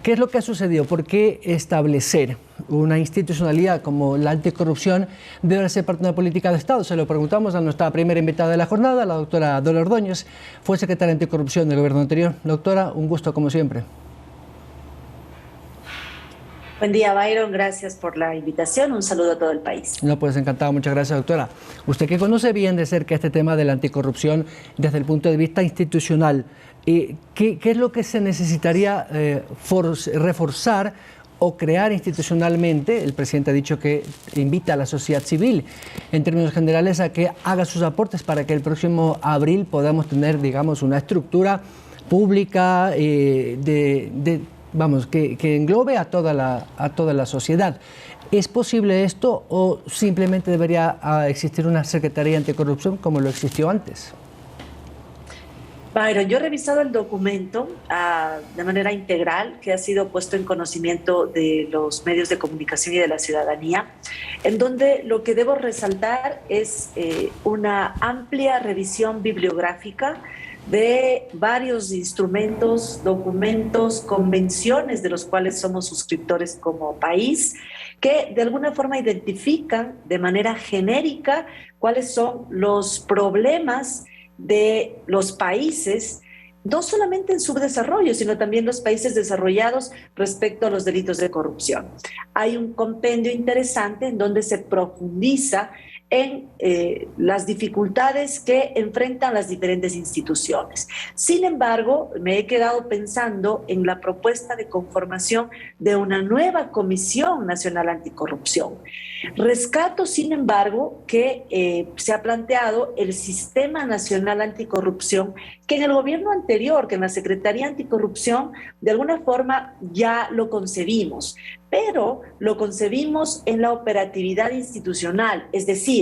¿Qué es lo que ha sucedido? ¿Por qué establecer una institucionalidad como la anticorrupción debe ser parte de una política de Estado? Se lo preguntamos a nuestra primera invitada de la jornada, la doctora Dolores Ordóñez, fue secretaria de Anticorrupción del gobierno anterior. Doctora, un gusto como siempre. Buen día, Byron. Gracias por la invitación. Un saludo a todo el país. No, pues encantado. Muchas gracias, doctora. Usted que conoce bien de cerca este tema de la anticorrupción desde el punto de vista institucional, ¿qué es lo que se necesitaría reforzar o crear institucionalmente? El presidente ha dicho que invita a la sociedad civil, en términos generales, a que haga sus aportes para que el próximo abril podamos tener, digamos, una estructura pública que englobe a toda la sociedad. ¿Es posible esto o simplemente debería existir una Secretaría Anticorrupción como lo existió antes? Byron, yo he revisado el documento de manera integral que ha sido puesto en conocimiento de los medios de comunicación y de la ciudadanía, en donde lo que debo resaltar es una amplia revisión bibliográfica de varios instrumentos, documentos, convenciones de los cuales somos suscriptores como país, que de alguna forma identifican de manera genérica cuáles son los problemas de los países, no solamente en subdesarrollo, sino también los países desarrollados respecto a los delitos de corrupción. Hay un compendio interesante en donde se profundiza en las dificultades que enfrentan las diferentes instituciones. Sin embargo, me he quedado pensando en la propuesta de conformación de una nueva Comisión Nacional Anticorrupción. Rescato, sin embargo, que se ha planteado el Sistema Nacional Anticorrupción, que en el gobierno anterior, que en la Secretaría Anticorrupción, de alguna forma ya lo concebimos, pero lo concebimos en la operatividad institucional, es decir,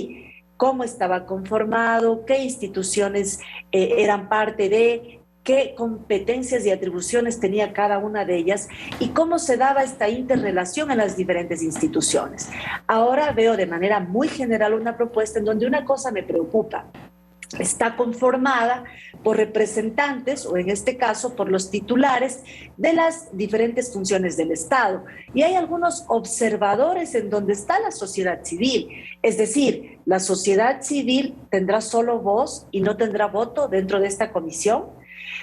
cómo estaba conformado, qué instituciones eran parte de, qué competencias y atribuciones tenía cada una de ellas y cómo se daba esta interrelación en las diferentes instituciones. Ahora veo de manera muy general una propuesta en donde una cosa me preocupa. Está conformada por representantes, o en este caso por los titulares de las diferentes funciones del Estado. Y hay algunos observadores en donde está la sociedad civil. Es decir, la sociedad civil tendrá solo voz y no tendrá voto dentro de esta comisión.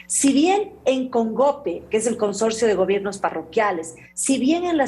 Si bien en CONGOPE, que es el Consorcio de Gobiernos Parroquiales, si bien en la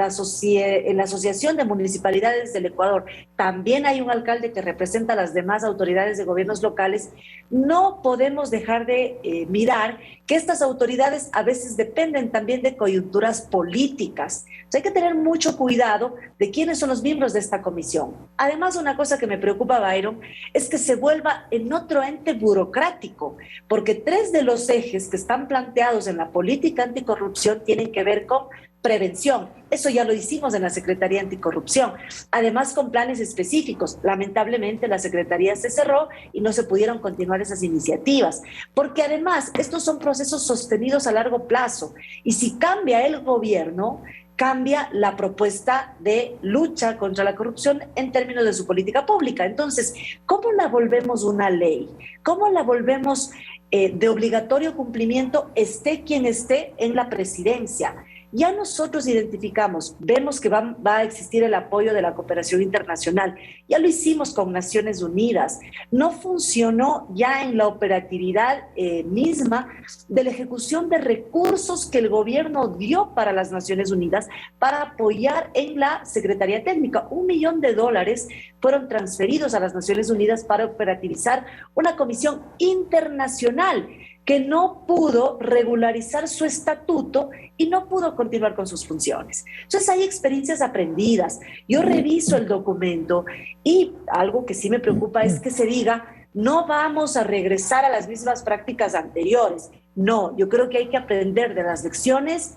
Asociación de Municipalidades del Ecuador también hay un alcalde que representa a las demás autoridades de gobiernos locales, no podemos dejar de mirar que estas autoridades a veces dependen también de coyunturas políticas. Entonces hay que tener mucho cuidado de quiénes son los miembros de esta comisión. Además, una cosa que me preocupa, Byron, es que se vuelva en otro ente burocrático, porque tres de los ejes que están planteados en la política anticorrupción tienen que ver con prevención. Eso ya lo hicimos en la Secretaría Anticorrupción. Además, con planes específicos. Lamentablemente, la Secretaría se cerró y no se pudieron continuar esas iniciativas. Porque además, estos son procesos sostenidos a largo plazo. Y si cambia el gobierno, cambia la propuesta de lucha contra la corrupción en términos de su política pública. Entonces, ¿cómo la volvemos una ley? ¿Cómo la volvemos de obligatorio cumplimiento, esté quien esté en la presidencia? Ya nosotros identificamos, vemos que va a existir el apoyo de la cooperación internacional. Ya lo hicimos con Naciones Unidas. No funcionó ya en la operatividad misma de la ejecución de recursos que el gobierno dio para las Naciones Unidas para apoyar en la Secretaría Técnica. $1 millón fueron transferidos a las Naciones Unidas para operativizar una comisión internacional que no pudo regularizar su estatuto y no pudo continuar con sus funciones. Entonces hay experiencias aprendidas. Yo reviso el documento y algo que sí me preocupa es que se diga, no vamos a regresar a las mismas prácticas anteriores. No, yo creo que hay que aprender de las lecciones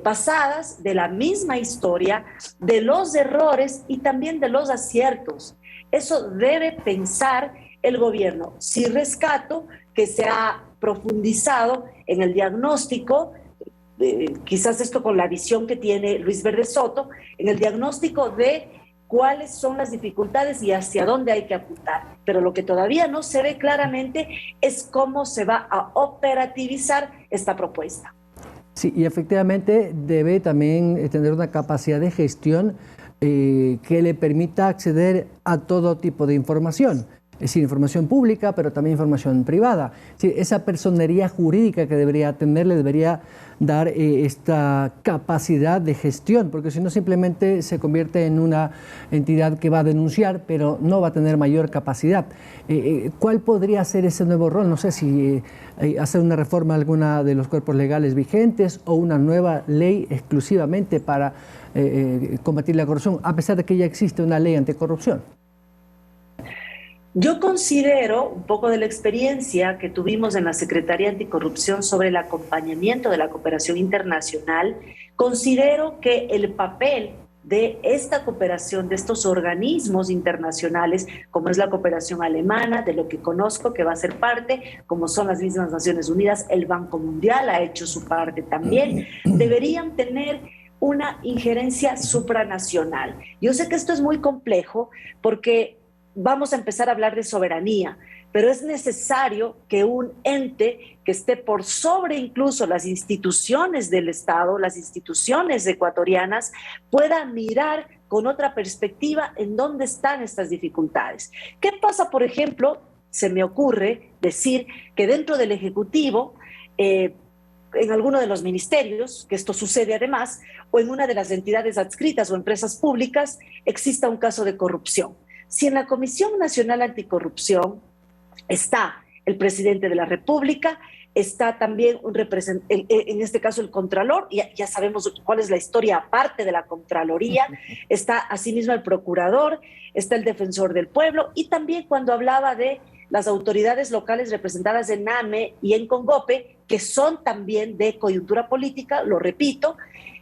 pasadas, de la misma historia, de los errores y también de los aciertos. Eso debe pensar el gobierno. Sí rescato que se ha profundizado en el diagnóstico, quizás esto con la visión que tiene Luis Verde Soto, en el diagnóstico de cuáles son las dificultades y hacia dónde hay que apuntar. Pero lo que todavía no se ve claramente es cómo se va a operativizar esta propuesta. Sí, y efectivamente debe también tener una capacidad de gestión que le permita acceder a todo tipo de información. Es decir, información pública, pero también información privada. Es decir, esa personería jurídica que debería tener le debería dar esta capacidad de gestión, porque si no simplemente se convierte en una entidad que va a denunciar, pero no va a tener mayor capacidad. ¿Cuál podría ser ese nuevo rol? No sé si hacer una reforma a alguna de los cuerpos legales vigentes o una nueva ley exclusivamente para combatir la corrupción, a pesar de que ya existe una ley anticorrupción. Yo considero, un poco de la experiencia que tuvimos en la Secretaría Anticorrupción sobre el acompañamiento de la cooperación internacional, considero que el papel de esta cooperación, de estos organismos internacionales, como es la cooperación alemana, de lo que conozco que va a ser parte, como son las mismas Naciones Unidas, el Banco Mundial ha hecho su parte también, deberían tener una injerencia supranacional. Yo sé que esto es muy complejo porque vamos a empezar a hablar de soberanía, pero es necesario que un ente que esté por sobre incluso las instituciones del Estado, las instituciones ecuatorianas, pueda mirar con otra perspectiva en dónde están estas dificultades. ¿Qué pasa, por ejemplo? Se me ocurre decir que dentro del Ejecutivo, en alguno de los ministerios, que esto sucede además, o en una de las entidades adscritas o empresas públicas, exista un caso de corrupción. Si en la Comisión Nacional Anticorrupción está el presidente de la República, está también un representante, en este caso el Contralor, ya sabemos cuál es la historia aparte de la Contraloría, está asimismo el Procurador, está el Defensor del Pueblo, y también cuando hablaba de las autoridades locales representadas en NAME y en CONGOPE, que son también de coyuntura política, lo repito.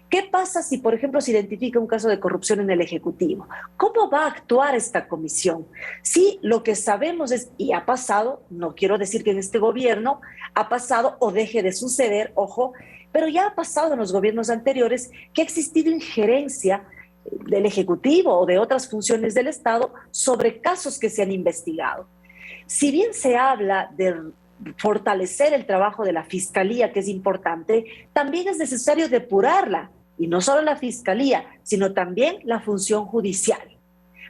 ¿Qué pasa si, por ejemplo, se identifica un caso de corrupción en el Ejecutivo? ¿Cómo va a actuar esta comisión? Sí, lo que sabemos es, y ha pasado, no quiero decir que en este gobierno ha pasado o deje de suceder, ojo, pero ya ha pasado en los gobiernos anteriores que ha existido injerencia del Ejecutivo o de otras funciones del Estado sobre casos que se han investigado. Si bien se habla de fortalecer el trabajo de la Fiscalía, que es importante, también es necesario depurarla. Y no solo la Fiscalía, sino también la función judicial.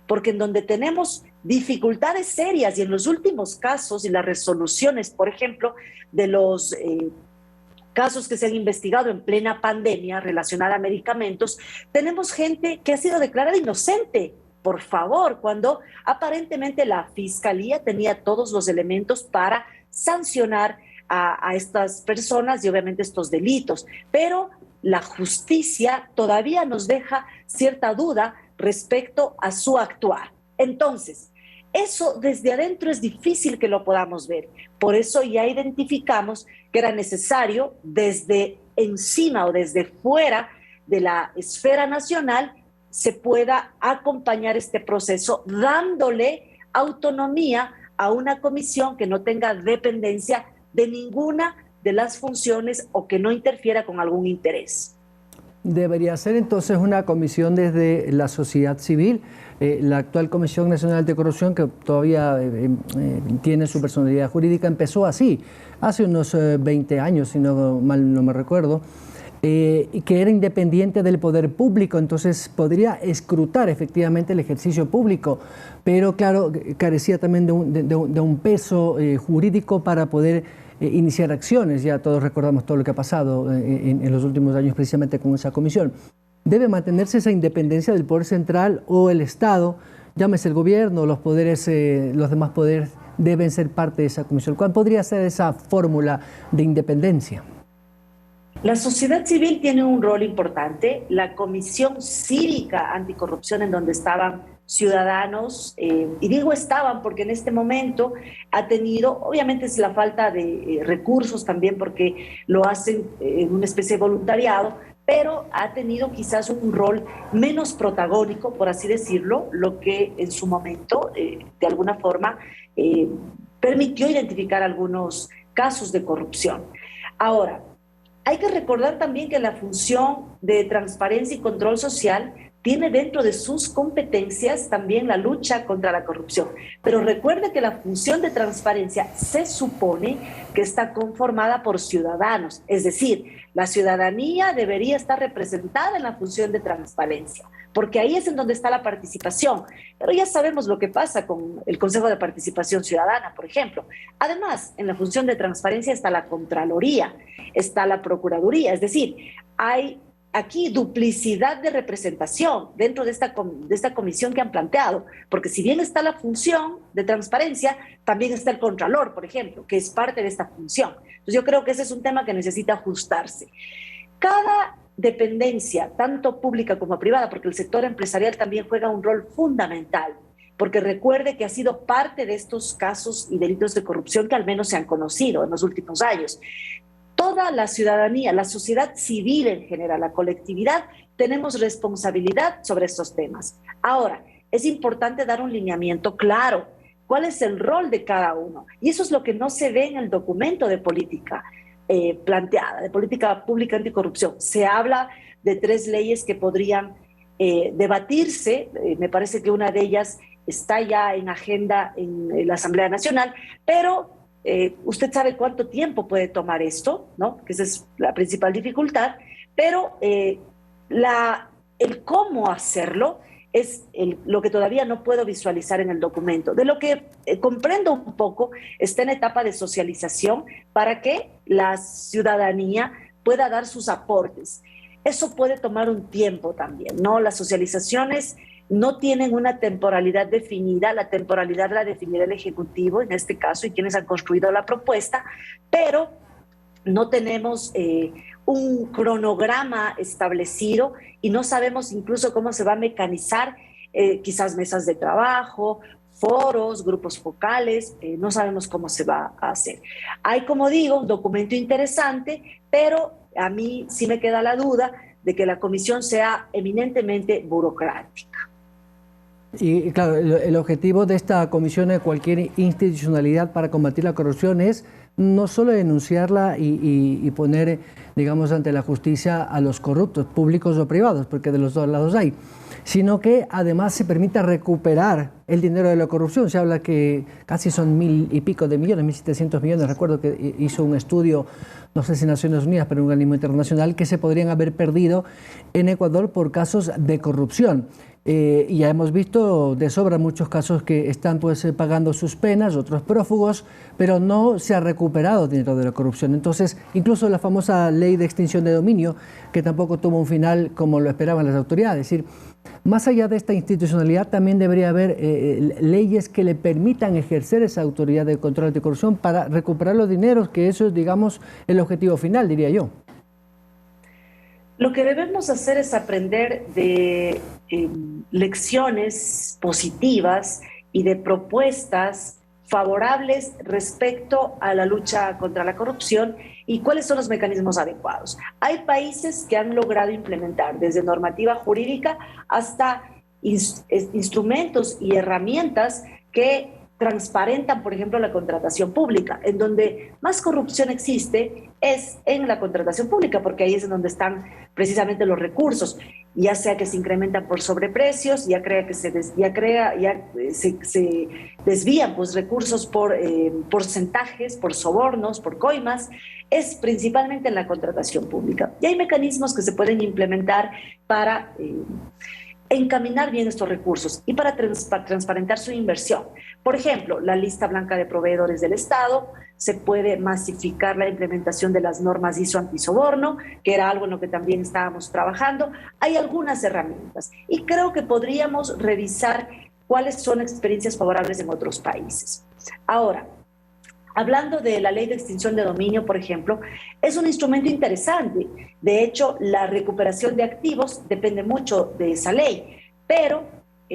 Porque en donde tenemos dificultades serias y en los últimos casos y las resoluciones, por ejemplo, de los casos que se han investigado en plena pandemia relacionada a medicamentos, tenemos gente que ha sido declarada inocente. Por favor, cuando aparentemente la Fiscalía tenía todos los elementos para sancionar a estas personas y obviamente estos delitos. Pero la justicia todavía nos deja cierta duda respecto a su actuar. Entonces, eso desde adentro es difícil que lo podamos ver. Por eso ya identificamos que era necesario desde encima o desde fuera de la esfera nacional se pueda acompañar este proceso dándole autonomía a una comisión que no tenga dependencia de ninguna de las funciones o que no interfiera con algún interés. Debería ser entonces una comisión desde la sociedad civil. La actual Comisión Nacional Anticorrupción, que todavía tiene su personalidad jurídica, empezó así, hace unos 20 años, si no mal no me recuerdo, y que era independiente del poder público, entonces podría escrutar efectivamente el ejercicio público, pero claro, carecía también de un peso jurídico para poder iniciar acciones. Ya todos recordamos todo lo que ha pasado en los últimos años precisamente con esa comisión. Debe mantenerse esa independencia del poder central o el Estado, llámese el gobierno, los poderes, los demás poderes deben ser parte de esa comisión. ¿Cuál podría ser esa fórmula de independencia? La sociedad civil tiene un rol importante. La Comisión Cívica Anticorrupción, en donde estaban ciudadanos, y digo estaban porque en este momento ha tenido, obviamente es la falta de recursos también porque lo hacen en una especie de voluntariado, pero ha tenido quizás un rol menos protagónico, por así decirlo, lo que en su momento, de alguna forma, permitió identificar algunos casos de corrupción. Ahora, hay que recordar también que la función de transparencia y control social tiene dentro de sus competencias también la lucha contra la corrupción. Pero recuerde que la función de transparencia se supone que está conformada por ciudadanos, es decir, la ciudadanía debería estar representada en la función de transparencia, porque ahí es en donde está la participación. Pero ya sabemos lo que pasa con el Consejo de Participación Ciudadana, por ejemplo. Además, en la función de transparencia está la Contraloría, está la Procuraduría, es decir, hay aquí duplicidad de representación dentro de esta comisión que han planteado, porque si bien está la función de transparencia, también está el Contralor, por ejemplo, que es parte de esta función. Entonces yo creo que ese es un tema que necesita ajustarse. Cada dependencia, tanto pública como privada, porque el sector empresarial también juega un rol fundamental, porque recuerde que ha sido parte de estos casos y delitos de corrupción que al menos se han conocido en los últimos años. Toda la ciudadanía, la sociedad civil en general, la colectividad, tenemos responsabilidad sobre estos temas. Ahora, es importante dar un lineamiento claro. ¿Cuál es el rol de cada uno? Y eso es lo que no se ve en el documento de política planteada, de política pública anticorrupción. Se habla de 3 leyes que podrían debatirse. Me parece que una de ellas está ya en agenda en la Asamblea Nacional, pero usted sabe cuánto tiempo puede tomar esto, ¿no? Que esa es la principal dificultad, pero el cómo hacerlo es lo que todavía no puedo visualizar en el documento. De lo que comprendo un poco, está en etapa de socialización para que la ciudadanía pueda dar sus aportes. Eso puede tomar un tiempo también, ¿no? Las socializaciones no tienen una temporalidad definida, la temporalidad la definirá el Ejecutivo en este caso y quienes han construido la propuesta, pero no tenemos un cronograma establecido y no sabemos incluso cómo se va a mecanizar, quizás mesas de trabajo, foros, grupos focales, no sabemos cómo se va a hacer. Hay, como digo, un documento interesante, pero a mí sí me queda la duda de que la comisión sea eminentemente burocrática. Y claro, el objetivo de esta comisión de cualquier institucionalidad para combatir la corrupción es no solo denunciarla y poner, digamos, ante la justicia a los corruptos, públicos o privados, porque de los dos lados hay, sino que además se permita recuperar el dinero de la corrupción. Se habla que casi son 1.000 y pico de millones, 1.700 millones. Recuerdo que hizo un estudio, no sé si Naciones Unidas, pero un organismo internacional, que se podrían haber perdido en Ecuador por casos de corrupción. Y ya hemos visto de sobra muchos casos que están pagando sus penas, otros prófugos, pero no se ha recuperado dinero de la corrupción. Entonces, incluso la famosa ley de extinción de dominio, que tampoco tuvo un final como lo esperaban las autoridades. Es decir, más allá de esta institucionalidad, también debería haber leyes que le permitan ejercer esa autoridad de control anticorrupción para recuperar los dineros, que eso es, digamos, el objetivo final, diría yo. Lo que debemos hacer es aprender de lecciones positivas y de propuestas favorables respecto a la lucha contra la corrupción y cuáles son los mecanismos adecuados. Hay países que han logrado implementar desde normativa jurídica hasta instrumentos y herramientas que transparentan, por ejemplo, la contratación pública. En donde más corrupción existe es en la contratación pública, porque ahí es en donde están precisamente los recursos, ya sea que se incrementan por sobreprecios, ya se desvían pues recursos por porcentajes, por sobornos, por coimas. Es principalmente en la contratación pública. Y hay mecanismos que se pueden implementar para encaminar bien estos recursos y para transparentar su inversión. Por ejemplo, la lista blanca de proveedores del Estado, se puede masificar la implementación de las normas ISO antisoborno, que era algo en lo que también estábamos trabajando. Hay algunas herramientas y creo que podríamos revisar cuáles son experiencias favorables en otros países. Ahora, hablando de la ley de extinción de dominio, por ejemplo, es un instrumento interesante. De hecho, la recuperación de activos depende mucho de esa ley, pero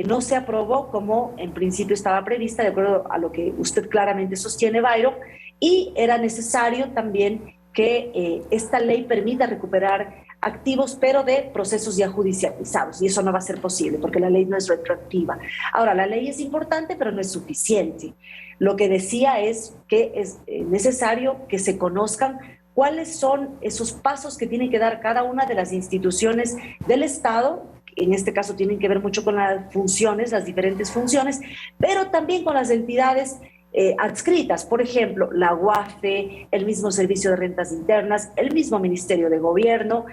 no se aprobó como en principio estaba prevista, de acuerdo a lo que usted claramente sostiene, Byron, y era necesario también que esta ley permita recuperar activos, pero de procesos ya judicializados, y eso no va a ser posible porque la ley no es retroactiva. Ahora, la ley es importante, pero no es suficiente. Lo que decía es que es necesario que se conozcan cuáles son esos pasos que tiene que dar cada una de las instituciones del Estado en este caso tienen que ver mucho con las funciones, las diferentes funciones, pero también con las entidades adscritas, por ejemplo, la UAFE, el mismo Servicio de Rentas Internas, el mismo Ministerio de Gobierno,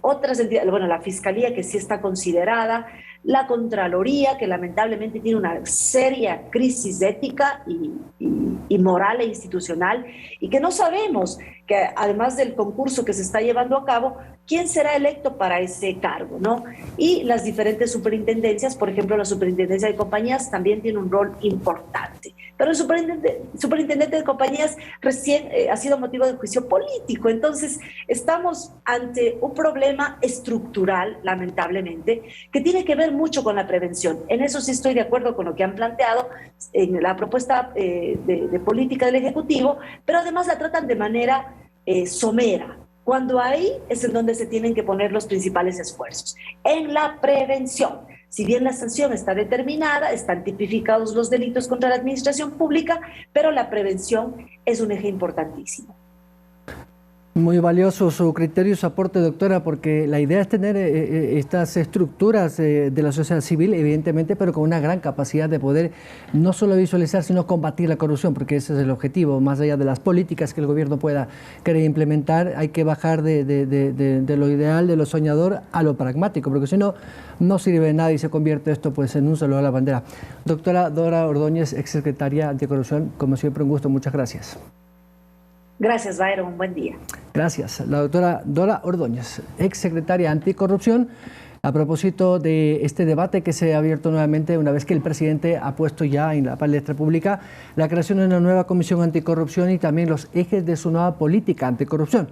otras entidades, bueno, la Fiscalía que sí está considerada, la Contraloría que lamentablemente tiene una seria crisis ética y moral e institucional y que no sabemos que además del concurso que se está llevando a cabo, quién será electo para ese cargo, ¿no? Y las diferentes superintendencias, por ejemplo, la Superintendencia de Compañías también tiene un rol importante. Pero el superintendente de compañías recién ha sido motivo de juicio político. Entonces, estamos ante un problema estructural, lamentablemente, que tiene que ver mucho con la prevención. En eso sí estoy de acuerdo con lo que han planteado en la propuesta de política del Ejecutivo, pero además la tratan de manera somera. Cuando ahí es en donde se tienen que poner los principales esfuerzos, en la prevención. Si bien la sanción está determinada, están tipificados los delitos contra la administración pública, pero la prevención es un eje importantísimo. Muy valioso su criterio y su aporte, doctora, porque la idea es tener estas estructuras de la sociedad civil, evidentemente, pero con una gran capacidad de poder no solo visualizar, sino combatir la corrupción, porque ese es el objetivo. Más allá de las políticas que el gobierno pueda querer implementar, hay que bajar de lo ideal, de lo soñador, a lo pragmático, porque si no, no sirve de nada y se convierte esto pues en un saludo a la bandera. Doctora Dora Ordóñez, exsecretaria anticorrupción, como siempre un gusto, muchas gracias. Gracias, Byron. Un buen día. Gracias. La doctora Dora Ordóñez, exsecretaria anticorrupción, a propósito de este debate que se ha abierto nuevamente una vez que el presidente ha puesto ya en la palestra pública la creación de una nueva comisión anticorrupción y también los ejes de su nueva política anticorrupción.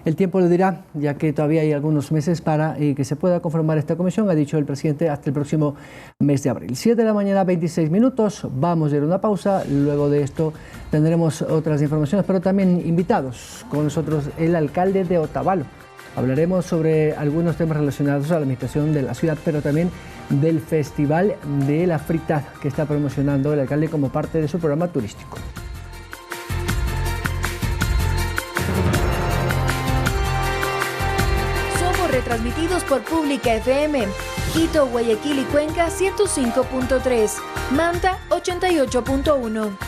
El tiempo lo dirá, ya que todavía hay algunos meses para que se pueda conformar esta comisión, ha dicho el presidente, hasta el próximo mes de abril. 7 de la mañana, 26 minutos, vamos a ir a una pausa, luego de esto tendremos otras informaciones, pero también invitados con nosotros el alcalde de Otavalo. Hablaremos sobre algunos temas relacionados a la administración de la ciudad, pero también del Festival de la Fritada que está promocionando el alcalde como parte de su programa turístico. Transmitidos por Pública FM, Quito, Guayaquil y Cuenca 105.3, Manta 88.1.